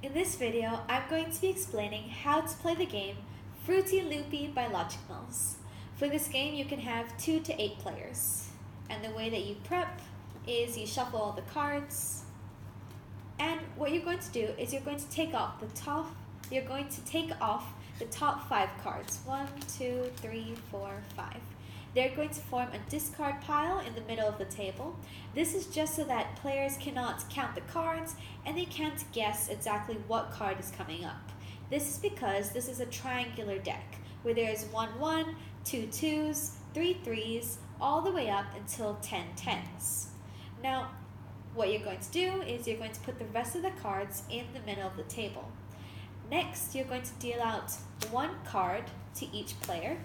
In this video, I'm going to be explaining how to play the game Fruity Loopy by LogicMills. For this game, you can have 2 to 8 players. And the way that you prep is you shuffle all the cards. And what you're going to do is you're going to take off the top 5 cards. 1, 2, 3, 4, 5. They're going to form a discard pile in the middle of the table. This is just so that players cannot count the cards and they can't guess exactly what card is coming up. This is because this is a triangular deck where there is 1 1, 2 2s, 3 3s, all the way up until 10 10s. Now, what you're going to do is you're going to put the rest of the cards in the middle of the table. Next, you're going to deal out 1 card to each player.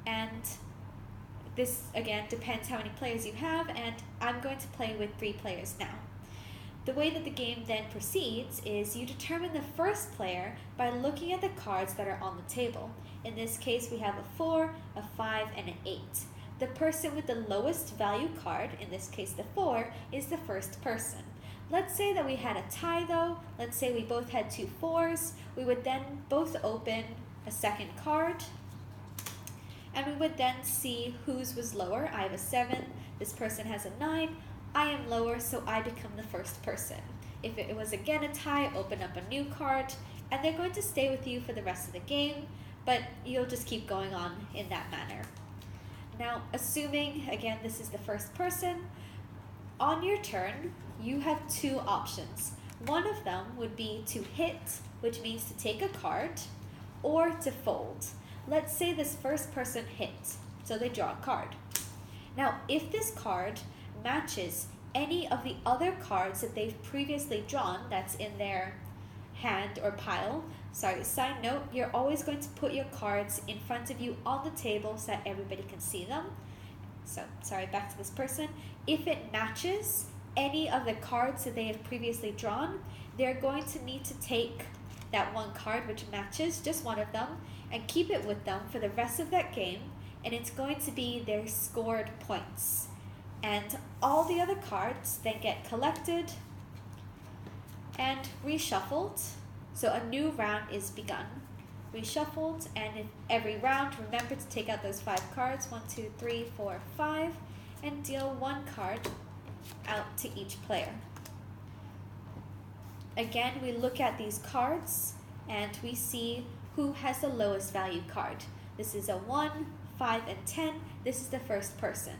And this, again, depends how many players you have, and I'm going to play with 3 players now. The way that the game then proceeds is you determine the first player by looking at the cards that are on the table. In this case, we have a 4, a 5, and an 8. The person with the lowest value card, in this case the 4, is the first person. Let's say that we had a tie though. Let's say we both had 2 4s. We would then both open a second card. And we would then see whose was lower. I have a 7, this person has a 9, I am lower, so I become the first person. If it was again a tie, open up a new card, and they're going to stay with you for the rest of the game, but you'll just keep going on in that manner. Now, assuming, again, this is the first person, on your turn, you have 2 options. One of them would be to hit, which means to take a card, or to fold. Let's say this first person hit, so they draw a card. Now, if this card matches any of the other cards that they've previously drawn that's in their hand or pile, side note, you're always going to put your cards in front of you on the table so that everybody can see them. So, back to this person. If it matches any of the cards that they have previously drawn, they're going to need to take that 1 card which matches, just one of them, and keep it with them for the rest of that game, and it's going to be their scored points. And all the other cards then get collected and reshuffled, so a new round is begun. Reshuffled, and in every round, remember to take out those 5 cards, 1, 2, 3, 4, 5, and deal 1 card out to each player. Again, we look at these cards and we see who has the lowest value card. This is a 1, 5, and 10. This is the first person.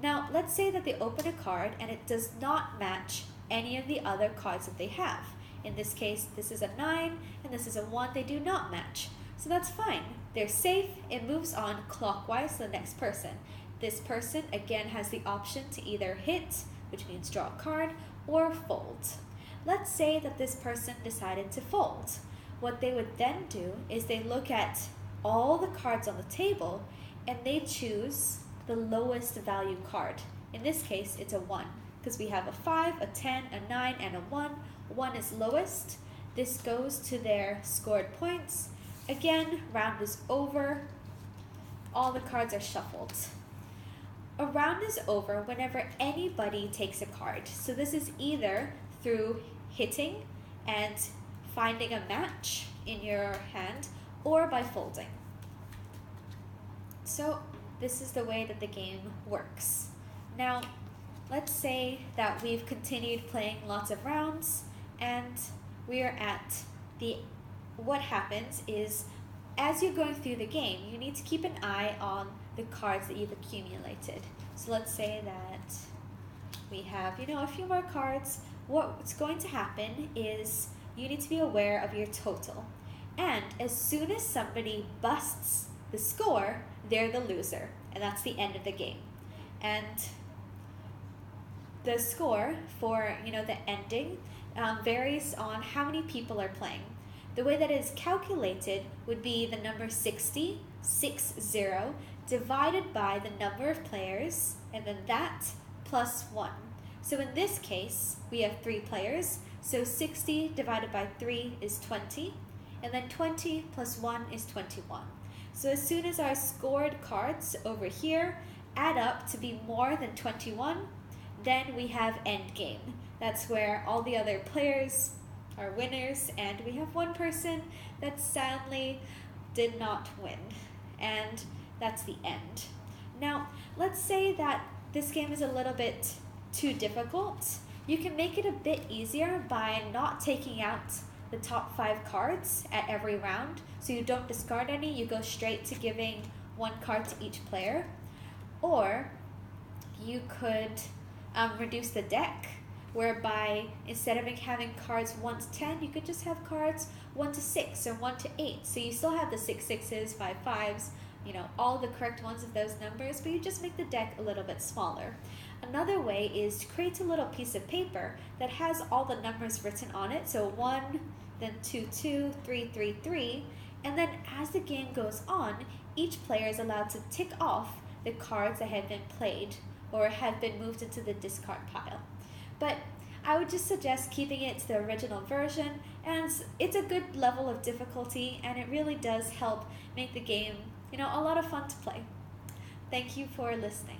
Now, let's say that they open a card and it does not match any of the other cards that they have. In this case, this is a 9 and this is a 1. They do not match. So that's fine. They're safe. It moves on clockwise to the next person. This person, again, has the option to either hit, which means draw a card, or fold. Let's say that this person decided to fold. What they would then do is they look at all the cards on the table and they choose the lowest value card. In this case, it's a 1 because we have a 5, a 10, a 9, and a 1. 1 is lowest. This goes to their scored points. Again, round is over. All the cards are shuffled. A round is over whenever anybody takes a card. So this is either through hitting and finding a match in your hand, or by folding. So this is the way that the game works. Now, let's say that we've continued playing lots of rounds and we are at what happens is, as you're going through the game, you need to keep an eye on the cards that you've accumulated. So let's say that we have, a few more cards. What's going to happen is you need to be aware of your total. And as soon as somebody busts the score, they're the loser. And that's the end of the game. And the score for, the ending varies on how many people are playing. The way that it is calculated would be the number 60, 60, divided by the number of players, and then that plus 1. So in this case, we have 3 players, so 60 divided by 3 is 20, and then 20 plus 1 is 21. So as soon as our scored cards over here add up to be more than 21, then we have end game. That's where all the other players are winners, and we have one person that sadly did not win. And that's the end. Now, let's say that this game is a little bit too difficult. You can make it a bit easier by not taking out the top 5 cards at every round. So you don't discard any, you go straight to giving 1 card to each player. Or you could reduce the deck, whereby instead of having cards 1 to 10, you could just have cards 1 to 6 or 1 to 8. So you still have the 6 sixes, 5 fives, all the correct ones of those numbers, but you just make the deck a little bit smaller. Another way is to create a little piece of paper that has all the numbers written on it. So 1, then 2, 2, 3, 3, 3. And then as the game goes on, each player is allowed to tick off the cards that have been played or have been moved into the discard pile. But I would just suggest keeping it to the original version, and it's a good level of difficulty, and it really does help make the game, a lot of fun to play. Thank you for listening.